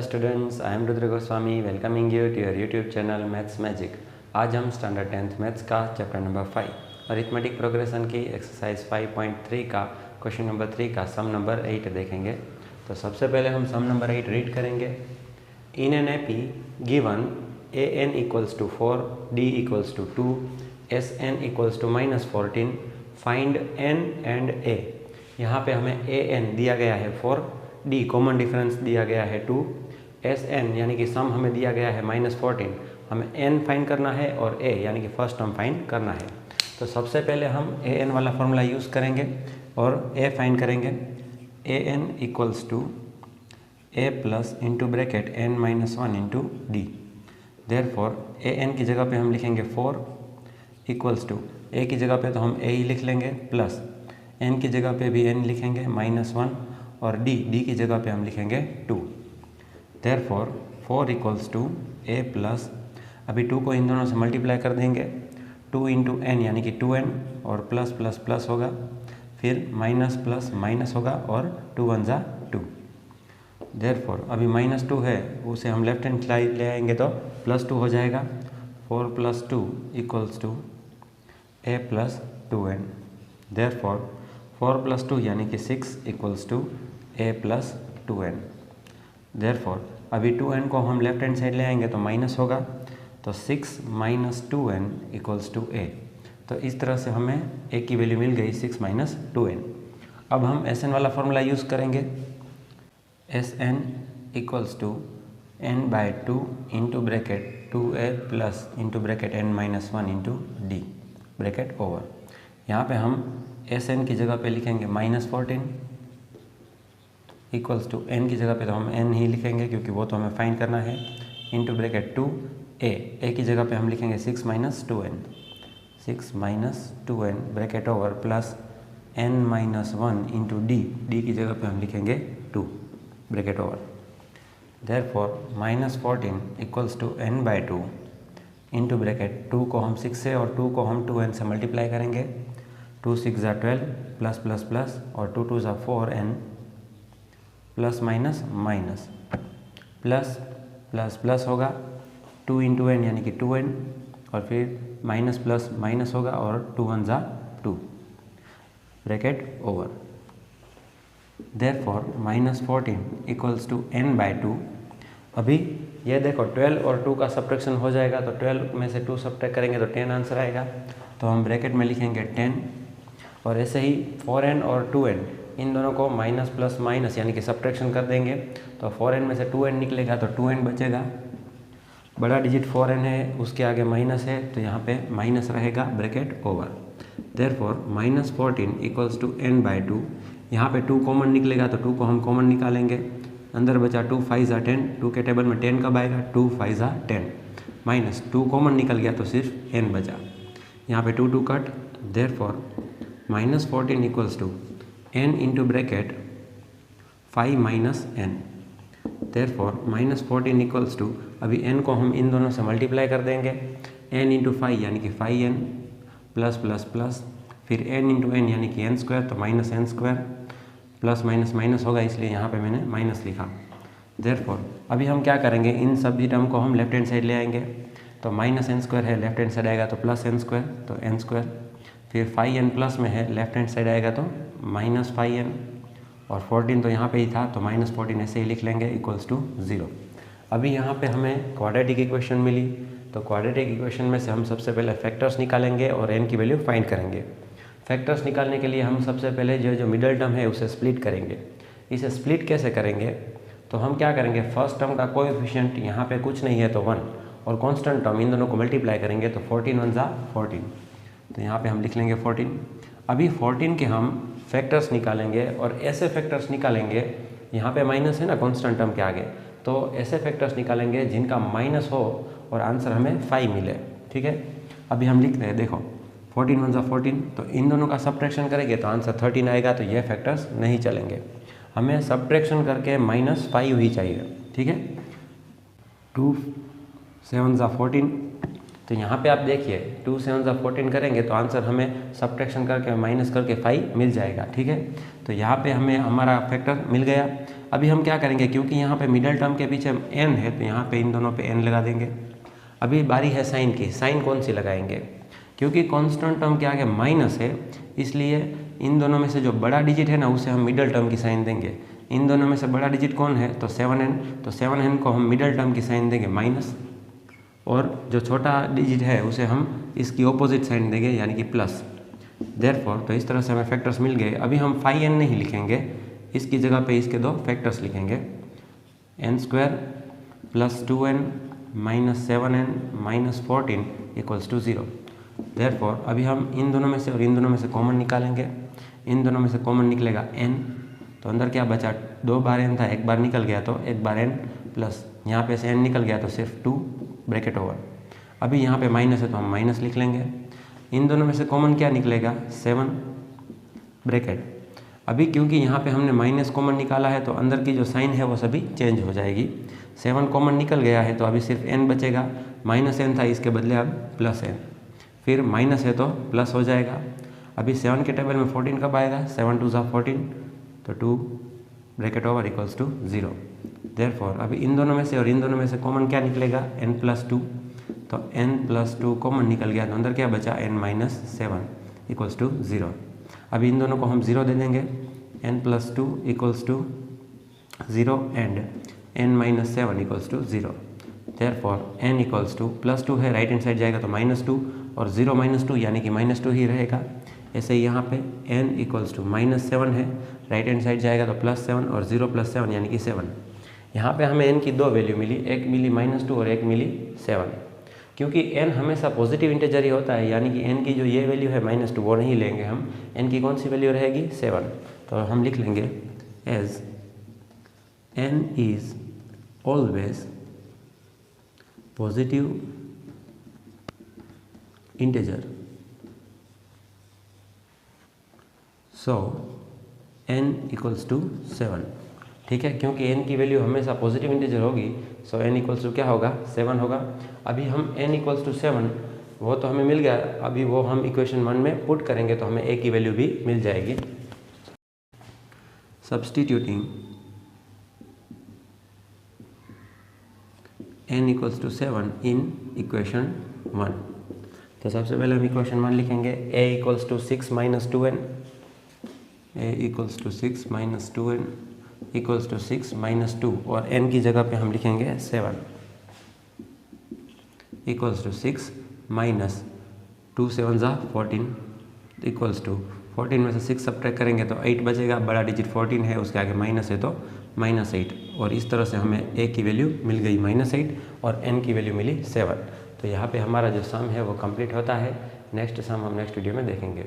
students, I am Rudra Goswami welcoming you to your YouTube channel Maths Magic। आज हम standard 10th maths का chapter number 5 arithmetic progression की exercise 5.3 का question number 3 का सम number 8 देखेंगे। तो सबसे पहले हम सम नंबर 8 रीड करेंगे। In N AP given A N equals to 4, D equals to 2, S N equals to -14, find N and A. यहाँ पे हमें ए एन दिया गया है 4, डी कॉमन डिफरेंस दिया गया है 2, एस एन यानी कि सम हमें दिया गया है -14, हमें एन फाइंड करना है और ए यानी कि फर्स्ट टर्म फाइंड करना है। तो सबसे पहले हम ए एन वाला फॉर्मूला यूज़ करेंगे और ए फाइंड करेंगे। A N equals to A plus into bracket N -1 into D. Therefore A N की जगह पे हम लिखेंगे 4 इक्वल्स टू ए की जगह पे तो हम ए ही लिख लेंगे प्लस एन की जगह पे भी एन लिखेंगे -1 और डी की जगह पे हम लिखेंगे 2। Therefore 4 equals to A plus, अभी 2 को इन दोनों से मल्टीप्लाई कर देंगे, 2 इंटू एन यानी कि 2n और प्लस प्लस प्लस होगा, फिर माइनस प्लस माइनस होगा और 2 1 जा 2। देयरफॉर अभी -2 है उसे हम लेफ्ट हैंड साइड ले आएंगे तो +2 हो जाएगा। 4 + 2 equals to A plus 2n। Therefore 4 + 2 यानी कि 6 equals to A plus 2n। Therefore अभी 2n को हम लेफ्ट हैंड साइड ले आएंगे तो माइनस होगा, तो 6 - 2n इक्वल्स टू ए। तो इस तरह से हमें ए की वैल्यू मिल गई 6 - 2n। अब हम एस एन वाला फॉर्मूला यूज़ करेंगे। S N equals to n/2 into bracket 2a plus into bracket n -1 into d bracket over. यहाँ पे हम एस एन की जगह पे लिखेंगे -14 इक्वल्स टू एन की जगह पे तो हम एन ही लिखेंगे क्योंकि वो तो हमें फाइंड करना है, इंटू ब्रैकेट 2 ए की जगह पे हम लिखेंगे 6 - 2n, 6 - 2n bracket over plus n -1 into d की जगह पे हम लिखेंगे 2 bracket over. Therefore -14 equals to n/2 into bracket 2 को हम 6 से और 2 को हम 2n से मल्टीप्लाई करेंगे, 2 6 = 12 प्लस प्लस प्लस और 2 2 = 4n plus minus minus plus plus plus होगा, 2 इंटू एन यानी कि 2n और फिर माइनस प्लस माइनस होगा और 2 1 = 2 bracket over. Therefore -14 equals to n/2। अभी ये देखो 12 और 2 का सब्ट्रैक्शन हो जाएगा तो 12 में से 2 सब्ट्रैक्ट करेंगे तो 10 आंसर आएगा, तो हम ब्रैकेट में लिखेंगे 10 और ऐसे ही 4n और 2n इन दोनों को माइनस प्लस माइनस यानी कि सब्ट्रैक्शन कर देंगे तो 4n में से 2n निकलेगा तो 2n बचेगा। बड़ा डिजिट 4n है उसके आगे माइनस है तो यहाँ पे माइनस रहेगा bracket over. Therefore -14 equals to n/2। यहाँ पे 2 कॉमन निकलेगा तो 2 को हम कॉमन निकालेंगे, अंदर बचा 2 5 = 10, 2 के टेबल में 10 कब आएगा, 2 5 = 10 माइनस 2 कॉमन निकल गया तो सिर्फ n बचा, यहाँ पे 2 2 cut. Therefore -14 equals to n into bracket 5 - n। Therefore -14 equals to, अभी n को हम इन दोनों से मल्टीप्लाई कर देंगे, n इंटू 5 यानी कि 5n प्लस प्लस प्लस फिर n इंटू n यानी कि n² तो -n² प्लस माइनस माइनस होगा इसलिए यहाँ पे मैंने माइनस लिखा। देयरफॉर अभी हम क्या करेंगे, इन सभी टर्म को हम लेफ्ट हैंड साइड ले आएंगे तो -n² है लेफ्ट हैंड साइड आएगा तो +n² तो n², फिर 5n प्लस में है लेफ्ट हैंड साइड आएगा तो -5n और 14 तो यहाँ पे ही था तो -14 ऐसे ही लिख लेंगे इक्वल्स टू 0। अभी यहाँ पे हमें क्वाड्रेटिक इक्वेशन मिली तो क्वाड्रेटिक इक्वेशन में से हम सबसे पहले फैक्टर्स निकालेंगे और n की वैल्यू फाइंड करेंगे। फैक्टर्स निकालने के लिए हम सबसे पहले जो मिडल टर्म है उसे स्प्लिट करेंगे। इसे स्प्लिट कैसे करेंगे, तो हम क्या करेंगे, फर्स्ट टर्म का कोएफिशिएंट यहाँ पे कुछ नहीं है तो 1 और कांस्टेंट टर्म इन दोनों को मल्टीप्लाई करेंगे तो 14 1 = 14, तो यहाँ पे हम लिख लेंगे 14। अभी 14 के हम फैक्टर्स निकालेंगे और ऐसे फैक्टर्स निकालेंगे, यहाँ पे माइनस है ना कांस्टेंट टर्म के आगे, तो ऐसे फैक्टर्स निकालेंगे जिनका माइनस हो और आंसर हमें 5 मिले। ठीक है, अभी हम लिखते हैं, देखो 14 1 = 14 तो इन दोनों का सब्ट्रैक्शन करेंगे तो आंसर 13 आएगा, तो ये फैक्टर्स नहीं चलेंगे, हमें सब्ट्रैक्शन करके -5 ही चाहिए। ठीक है, 2 7 = 14 तो यहाँ पे आप देखिए 2 7 = 14 करेंगे तो आंसर हमें सब्ट्रैक्शन करके माइनस करके 5 मिल जाएगा। ठीक है, तो यहाँ पे हमें हमारा फैक्टर मिल गया। अभी हम क्या करेंगे, क्योंकि यहाँ पे मिडल टर्म के पीछे n है तो यहाँ पे इन दोनों पे n लगा देंगे। अभी बारी है साइन की, साइन कौन सी लगाएंगे, क्योंकि कांस्टेंट टर्म के आगे माइनस है, इसलिए इन दोनों में से जो बड़ा डिजिट है ना उसे हम मिडल टर्म की साइन देंगे। इन दोनों में से बड़ा डिजिट कौन है, तो 7n, तो 7n को हम मिडल टर्म की साइन देंगे माइनस, और जो छोटा डिजिट है उसे हम इसकी ऑपोजिट साइन देंगे यानी कि प्लस। देयरफॉर तो इस तरह से हमें फैक्टर्स मिल गए। अभी हम 5n नहीं लिखेंगे, इसकी जगह पे इसके दो फैक्टर्स लिखेंगे, n² + 2n - 7n - 14 = 0। देयरफॉर अभी हम इन दोनों में से और इन दोनों में से कॉमन निकालेंगे। इन दोनों में से कॉमन निकलेगा n, तो अंदर क्या बचा, 2 बार n था, एक बार निकल गया तो एक बार n प्लस यहाँ पे से n निकल गया तो सिर्फ 2 ब्रैकेट ओवर। अभी यहाँ पे माइनस है तो हम माइनस लिख लेंगे। इन दोनों में से कॉमन क्या निकलेगा, 7 ब्रैकेट। अभी क्योंकि यहाँ पे हमने माइनस कॉमन निकाला है तो अंदर की जो साइन है वो सभी चेंज हो जाएगी। 7 कॉमन निकल गया है तो अभी सिर्फ n बचेगा, -n था इसके बदले अब +n, फिर माइनस है तो प्लस हो जाएगा। अभी 7 के टेबल में 14 कब आएगा, 7 2 = 14, तो 2 ब्रैकेट ओवर = 0। देयरफॉर अभी इन दोनों में से और इन दोनों में से कॉमन क्या निकलेगा, n + 2, तो n + 2 कॉमन निकल गया तो अंदर क्या बचा, n - 7 = 0। अभी इन दोनों को हम 0 दे देंगे, n + 2 = 0 and n - 7 = 0। Therefore n = +2 है, राइट हैंड साइड जाएगा तो -2 और 0 - 2 यानी कि -2 ही रहेगा। ऐसे ही यहाँ पे n = -7 है, राइट हैंड साइड जाएगा तो +7 और 0 + 7 यानी कि 7। यहाँ पे हमें n की 2 वैल्यू मिली, एक मिली -2 और एक मिली 7। क्योंकि n हमेशा पॉजिटिव इंटीजर ही होता है, यानी कि n की जो ये वैल्यू है -2 वो नहीं लेंगे हम, n की कौन सी वैल्यू रहेगी, 7। तो हम लिख लेंगे as n is always positive integer, so n = 7। ठीक है, क्योंकि n की वैल्यू हमेशा पॉजिटिव इंटीजर होगी, सो n = क्या होगा, 7 होगा। अभी हम n = 7 वो तो हमें मिल गया, अभी वो हम इक्वेशन 1 में पुट करेंगे तो हमें a की वैल्यू भी मिल जाएगी। सब्स्टिट्यूटिंग n = 7 इन इक्वेशन 1, तो सबसे पहले हम इक्वेशन 1 लिखेंगे, a = 6 - 2n, a = 6 - 2n = 6 - 2 और n की जगह पे हम लिखेंगे 7 = 6 - 2 7 = 14 = 14 में से 6 सब्ट्रैक्ट करेंगे तो 8 बचेगा, बड़ा डिजिट 14 है, उसके आगे माइनस है तो -8, और इस तरह से हमें a की वैल्यू मिल गई -8 और n की वैल्यू मिली 7। तो यहाँ पे हमारा जो सम है वो कंप्लीट होता है। नेक्स्ट सम हम नेक्स्ट वीडियो में देखेंगे।